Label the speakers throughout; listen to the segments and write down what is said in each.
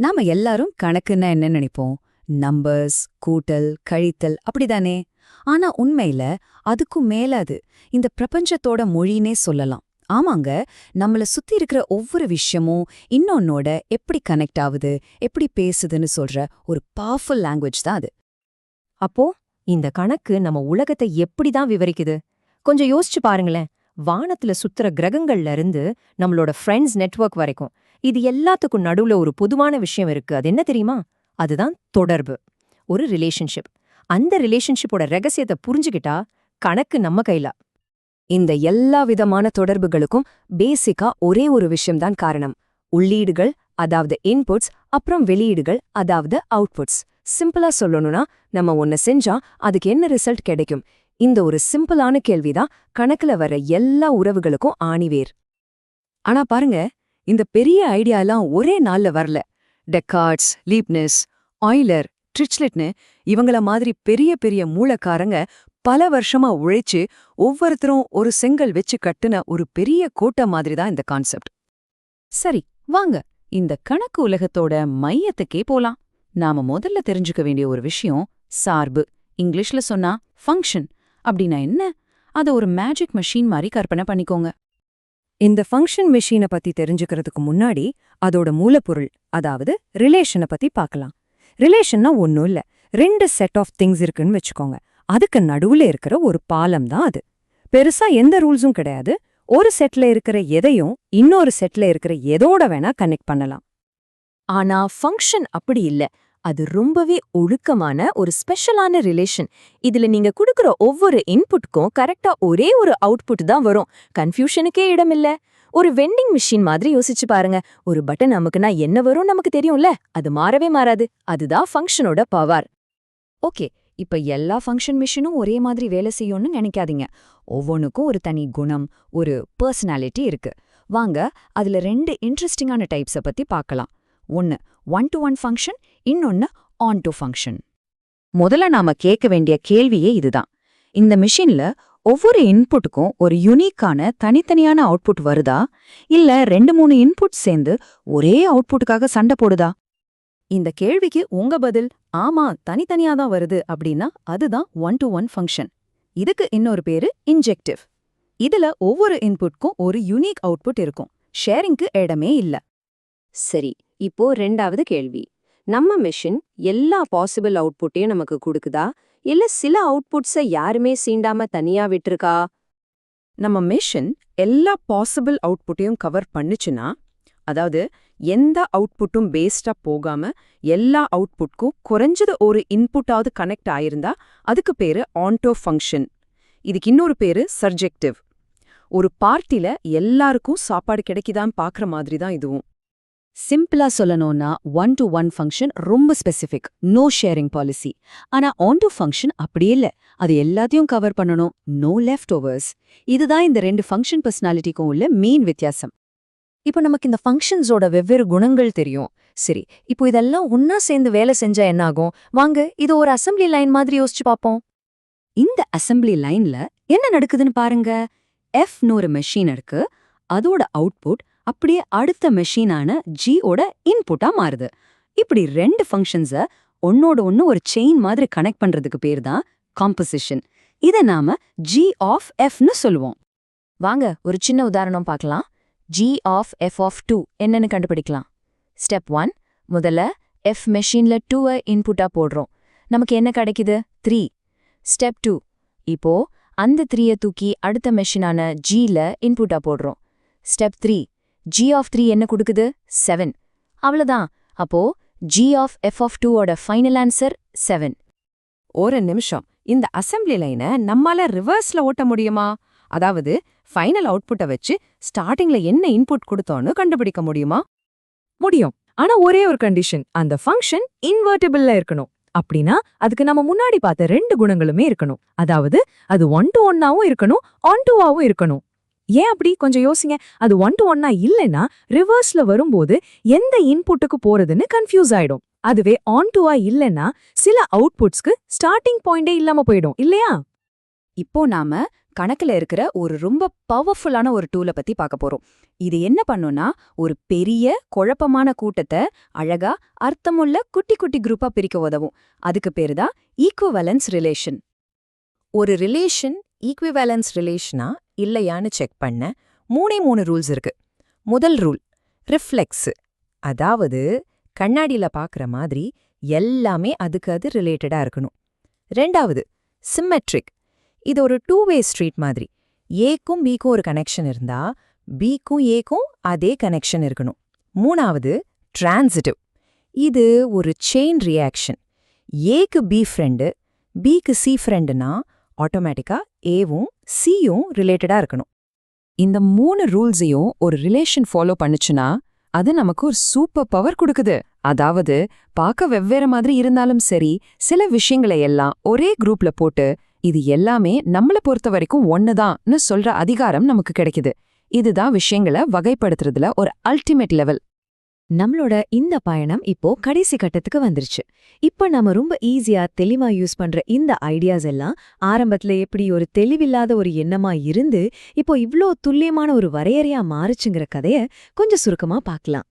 Speaker 1: நாம எல்லாரும் கணக்குன்னா என்ன நினைப்போம்? நம்பர்ஸ், கூட்டல், கழித்தல் அப்படிதானே? ஆனா உண்மையில அதுக்கும் மேல அது இந்த பிரபஞ்சத்தோட மொழினே சொல்லலாம். ஆமாங்க, நம்மள சுத்தி இருக்கிற ஒவ்வொரு விஷயமும் இன்னொன்னோட எப்படி கனெக்ட் ஆகுது, எப்படி பேசுதுன்னு சொல்ற ஒரு பவர்ஃபுல் லாங்குவேஜ் தான் அது.
Speaker 2: அப்போ இந்த கணக்கு நம்ம உலகத்தை எப்படிதான் விவரிக்குது? கொஞ்சம் யோசிச்சு பாருங்களேன். வானத்துல சுத்துற கிரகங்கள்ல இருந்து நம்மளோட ஃப்ரெண்ட்ஸ் நெட்வொர்க் வரைக்கும் இது எல்லாத்துக்கும் நடுவுல ஒரு பொதுவான விஷயம் இருக்கு. அது என்ன தெரியுமா? அதுதான் தொடர்பு. ஒரு ரிலேஷன்ஷிப். அந்த ரிலேஷன்ஷிப்போட ரகசியத்தை புரிஞ்சுக்கிட்டா கணக்கு நம்ம கையில.
Speaker 1: இந்த எல்லா விதமான தொடர்புகளுக்கும் பேசிக்கா ஒரே ஒரு விஷயம்தான் காரணம். உள்ளீடுகள், அதாவது இன்புட்ஸ், அப்புறம் வெளியீடுகள், அதாவது அவுட்புட்ஸ். சிம்பிளா சொல்லணும்னா, நம்ம ஒன்ன செஞ்சா அதுக்கு என்ன ரிசல்ட் கிடைக்கும்? இந்த ஒரு சிம்பிளான கேள்விதான் கணக்குல வர எல்லா உறவுகளுக்கும் ஆணிவேர். ஆனா பாருங்க, இந்த பெரிய ஐடியாலாம் ஒரே நாள்ல வரல. டெக்கார்ட்ஸ், லீப்னிஸ், ஆய்லர், ட்ரிச்லெட்னு இவங்கள மாதிரி பெரிய பெரிய மூலக்காரங்க பல வருஷமா உழைச்சு ஒவ்வொருத்தரும் ஒரு செங்கல் வச்சு கட்டுன ஒரு பெரிய கோட்டை மாதிரி தான் இந்த கான்செப்ட். சரி, வாங்க இந்த கணக்கு உலகத்தோட மையத்துக்கே போலாம். நாம முதல்ல தெரிஞ்சுக்க வேண்டிய ஒரு விஷயம் சார்பு. இங்கிலீஷ்ல சொன்னா ஃபங்க்ஷன். அப்படின்னா என்ன? அத ஒரு மேஜிக் மெஷின் மாதிரி கற்பனை பண்ணிக்கோங்க.
Speaker 2: இந்த ஃபங்க்ஷன் மெஷினை பத்தி தெரிஞ்சுக்கிறதுக்கு முன்னாடி அதோட மூலப்பொருள், அதாவது ரிலேஷனை பத்தி பார்க்கலாம். ரிலேஷன்னா ஒன்னும் இல்ல, ரெண்டு செட் ஆஃப் திங்ஸ் இருக்குன்னு வச்சுக்கோங்க. அதுக்கு நடுவுல இருக்கிற ஒரு பாலம் தான் அது. பெருசா எந்த ரூல்ஸும் கிடையாது. ஒரு செட்ல இருக்கிற எதையும் இன்னொரு செட்ல இருக்கிற எதோட வேணா கனெக்ட் பண்ணலாம். ஆனா ஃபங்க்ஷன் அப்படி இல்ல. அது ரொம்பவே ஒழுக்கமான ஒரு ஸ்பெஷலான ரிலேஷன். இதுல நீங்க குடுக்குற ஒவ்வொரு இன்புட்க்கும் கரெக்டா ஒரே ஒரு அவுட்புட் தான் வரும். கன்ஃபியூஷனுக்கே இடமில்ல. ஒரு வெண்டிங் மிஷின் மாதிரி யோசிச்சு பாருங்க. ஒரு பட்டன் அமுக்குனா என்ன வரும் நமக்கு தெரியும்ல, அது மாறவே மாறாது. அதுதான் ஃபங்க்ஷனோட பவர்.
Speaker 1: ஓகே, இப்ப எல்லா ஃபங்க்ஷன் மிஷினும் ஒரே மாதிரி வேலை செய்யும்னு நினைக்காதீங்க. ஒவ்வொன்றுக்கும் ஒரு தனி குணம், ஒரு பர்சனாலிட்டி இருக்கு. வாங்க அதுல ரெண்டு இன்ட்ரெஸ்டிங்கான டைப்ஸை பத்தி பார்க்கலாம். ஒன்னு ஒன்-டு-ஒன் ஃபங்க்ஷன், இன்னொன்னு ஆன்-டு ஃபங்க்ஷன். முதல்ல நாம கேட்க வேண்டிய கேள்வியே இதுதான். இந்த மிஷின்ல ஒவ்வொரு இன்புட்டுக்கும் ஒரு யூனிக்கான தனித்தனியான அவுட்புட் வருதா, இல்ல 2-3 இன்புட் சேர்ந்து ஒரே அவுட்புட்டுக்காக சண்டை போடுதா? இந்த கேள்விக்கு உங்க பதில் ஆமா, தனித்தனியா தான் வருது அப்படின்னா அதுதான் ஒன்-டு-ஒன் ஃபங்க்ஷன். இதுக்கு இன்னொரு பேரு இன்ஜெக்டிவ். இதுல ஒவ்வொரு இன்புட்க்கும் ஒரு யூனிக் அவுட்புட் இருக்கும். ஷேரிங்க்கு இடமே இல்ல.
Speaker 2: சரி, இப்போ ரெண்டாவது கேள்வி. நம்ம மெஷின் எல்லா பாசிபிள் அவுட்புட்டையும் நமக்கு கொடுக்குதா, இல்ல சில அவுட்புட்ஸை யாருமே சீண்டாம தனியா விட்டுருக்கா?
Speaker 1: நம்ம மிஷின் எல்லா பாசிபிள் அவுட்புட்டையும் கவர் பண்ணுச்சுன்னா, அதாவது எந்த அவுட்புட்டும் பேஸ்டா போகாம எல்லா அவுட்புட்க்கும் குறைஞ்சது ஒரு இன்புட்டாவது கனெக்ட் ஆயிருந்தா அதுக்கு பேரு ஆன்டோ ஃபங்க்ஷன். இதுக்கு இன்னொரு பேரு சர்ஜெக்டிவ். ஒரு பார்ட்டில எல்லாருக்கும் சாப்பாடு கிடைக்குதான்னு பாக்குற மாதிரி தான் இதுவும். சிம்பிளா சொல்லணும்னா ஒன்-டு-ஒன் ஃபங்க்ஷன் ரொம்ப ஸ்பெசிஃபிக், நோ ஷேரிங் பாலிசி. ஆனா ஆன்-டு ஃபங்க்ஷன் அப்படி இல்ல, அது எல்லாத்தையும் கவர் பண்ணணும், நோ லெஃப்ட் ஓவர்ஸ். இதுதான் இந்த ரெண்டு ஃபங்க்ஷன் பர்சனாலிட்டிக்கும் உள்ள மெயின் வித்தியாசம். இப்போ நமக்கு இந்த ஃபங்க்ஷன்ஸோட வெவ்வேறு குணங்கள் தெரியும். சரி, இப்போ இதெல்லாம் ஒன்னா சேர்ந்து வேலை செஞ்சா என்ன ஆகும்? வாங்க இது ஒரு அசெம்பிளி லைன் மாதிரி யோசிச்சு பார்ப்போம். இந்த அசெம்பிளி லைன்ல என்ன நடக்குதுன்னு பாருங்க. எஃப்னு ஒரு மெஷின் இருக்கு. அதோட அவுட்புட் அப்படியே அடுத்த மெஷினான ஜியோட இன்புட்டா மாறுது. இப்படி ரெண்டு ஃபங்க்ஷன்ஸை ஒன்னோட ஒன்னு ஒரு செயின் மாதிரி கனெக்ட் பண்றதுக்கு பேர் தான் காம்போசிஷன். இதை நாம ஜி ஆஃப் எஃப்னு சொல்லுவோம். வாங்க ஒரு சின்ன உதாரணம் பார்க்கலாம். ஜி ஆஃப் எஃப் ஆஃப் 2 என்னன்னு கண்டுபிடிக்கலாம். ஸ்டெப் 1, முதல்ல எஃப் மெஷின்ல 2 இன்புட்டா போடுறோம். நமக்கு என்ன கிடைக்குது? 3. ஸ்டெப் 2, இப்போ அந்த 3 தூக்கி அடுத்த மெஷினான ஜில இன்புட்டா போடுறோம். ஸ்டெப் 3, g ஆஃப் 3 என்ன கொடுக்குது? 7. அவ்வளவுதான். அப்போ g ஆஃப் எஃப் ஆஃப் 2 ஓட ஃபைனல் ஆன்சர் 7.
Speaker 2: ஒரு நிமிஷம், இந்த அசெம்பிளி லைனை நம்மால ரிவர்ஸ்ல ஓட்ட முடியுமா? அதாவது ஃபைனல் அவுட்புட்டை வச்சு ஸ்டார்டிங்ல என்ன இன்புட் கொடுத்தோன்னு கண்டுபிடிக்க முடியுமா? முடியும். ஆனா ஒரே ஒரு கண்டிஷன், அந்த ஃபங்க்ஷன் இன்வெர்ட்டிபிள்ல இருக்கணும். அப்படின்னா அதுக்கு நம்ம முன்னாடி பார்த்த ரெண்டு குணங்களுமே இருக்கணும். அதாவது அது ஒன்-டு-ஒன்னாவும் இருக்கணும், ஆன்-டு-ஆவும் இருக்கணும். ஏன் அப்படி? கொஞ்சம் யோசிங்க. அது ஒன்-டு-ஒன்னா இல்லைன்னா ரிவர்ஸ்ல வரும்போது எந்த இன்புட்டுக்கு போறதுன்னு கன்ஃபியூஸ் ஆயிடும். அதுவே ஆன்-டு-ஆ இல்லைன்னா சில அவுட்புட்ஸ்க்கு ஸ்டார்டிங் பாயிண்டே இல்லாம போயிடும் இல்லையா?
Speaker 1: இப்போ நாம
Speaker 2: கணக்குல இருக்கிற ஒரு ரொம்ப பவர்ஃபுல்லான ஒரு டூலை பத்தி பார்க்க போறோம். இது என்ன பண்ணும்னா, ஒரு பெரிய குழப்பமான கூட்டத்தை அழகா அர்த்தமுள்ள குட்டி குட்டி குரூப்பா பிரிக்க உதவும். அதுக்கு பேரு தான் ஈக்குவலன்ஸ் ரிலேஷன். ஒரு ரிலேஷன் ஈக்குவலன்ஸ் ரிலேஷனா இல்லையான்னு செக் பண்ண 3 ரூல்ஸ் இருக்கு. முதல் ரூல் ரிஃப்ளெக்ஸ், அதாவது கண்ணாடியில பார்க்குற மாதிரி எல்லாமே அதுக்கு அது ரிலேட்டடா இருக்கணும். ரெண்டாவது சிம்மெட்ரிக், இது ஒரு 2-வே ஸ்ட்ரீட் மாதிரி. ஏக்கும் பிக்கும் ஒரு கனெக்ஷன் இருந்தா பிக்கும் ஏக்கும் அதே கனெக்ஷன் இருக்கணும். மூணாவது டிரான்சிட்டிவ், இது ஒரு செயின் ரியாக்ஷன். ஏக்கு பி ஃப்ரெண்டு, பிக்கு சி ஃப்ரெண்டுனா ஆட்டோமேட்டிக்கா ஏவும் சியும் ரிலேட்டடா இருக்கணும். இந்த 3 ரூல்ஸையும் ஒரு ரிலேஷன் ஃபாலோ பண்ணுச்சுன்னா அது நமக்கு ஒரு சூப்பர் பவர் கொடுக்குது. அதாவது பார்க்க வெவ்வேறு மாதிரி இருந்தாலும் சரி, சில விஷயங்களை எல்லாம் ஒரே குரூப்ல போட்டு இது எல்லாமே நம்மள பொறுத்த வரைக்கும் ஒண்ணுதான்னு சொல்ற அதிகாரம் நமக்கு கிடைக்குது. இதுதான் விஷயங்களை வகைப்படுத்துறதுல ஒரு அல்டிமேட் லெவல்.
Speaker 3: நம்மளோட இந்த பயணம் இப்போ கடைசி கட்டத்துக்கு வந்துருச்சு. இப்ப நம்ம ரொம்ப ஈஸியா தெளிவா யூஸ் பண்ற இந்த ஐடியாஸ் எல்லாம் ஆரம்பத்துல எப்படி ஒரு தெளிவில்லாத ஒரு எண்ணமா இருந்து இப்போ இவ்ளோ துல்லியமான ஒரு வரையறையா மாறுச்சுங்கிற கதைய கொஞ்சம் சுருக்கமா பார்க்கலாம்.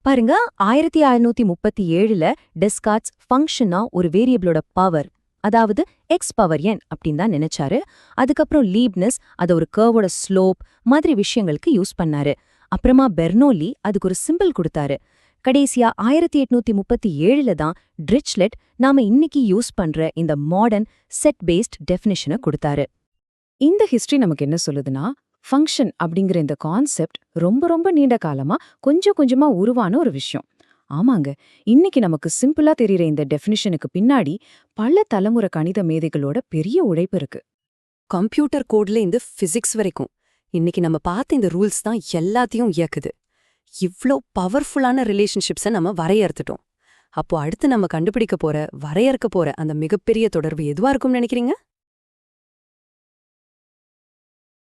Speaker 3: பாருங்க, 1637ல டெஸ்கார்ட்ஸ் ஃபங்க்ஷனா ஒரு வேரியபிளோட பவர், அதாவது எக்ஸ் பவர் n அப்படின்னு தான் நினைச்சாரு. அதுக்கப்புறம் லீப்னிஸ் அதை ஒரு கர்வோட ஸ்லோப் மாதிரி விஷயங்களுக்கு யூஸ் பண்ணாரு. அப்புறமா பெர்னோலி அதுக்கு ஒரு சிம்பிள் கொடுத்தாரு. கடைசியா 1837ல தான் ட்ரிச்லெட் நாம இன்னைக்கு யூஸ் பண்ற இந்த மாடர்ன் செட் பேஸ்ட் டெஃபினிஷனை கொடுத்தாரு.
Speaker 2: இந்த ஹிஸ்டரி நமக்கு என்ன சொல்லுதுன்னா, ஃபங்க்ஷன் அப்படிங்கிற இந்த கான்செப்ட் ரொம்ப ரொம்ப நீண்ட காலமா கொஞ்சம் கொஞ்சமா உருவான ஒரு விஷயம். ஆமாங்க, இன்னைக்கு நமக்கு சிம்பிளா தெரியுற இந்த டெஃபினிஷனுக்கு பின்னாடி பல தலைமுறை கணித மேதைகளோட பெரிய உழைப்பு இருக்கு.
Speaker 1: கம்ப்யூட்டர் கோட்ல இந்த பிசிக்ஸ் வரைக்கும் இன்னைக்கு நம்ம பார்த்த இந்த ரூல்ஸ் தான் எல்லாத்தையும் இயக்குது. இவ்ளோ பவர்ஃபுல்லான ரிலேஷன்ஷிப்ஸை நம்ம வரையறுத்துட்டோம். அப்போ அடுத்து நம்ம கண்டுபிடிக்க போற, வரையறுக்க போற அந்த மிகப்பெரிய தொடர்பு எதுவா இருக்கும்னு நினைக்கிறீங்க?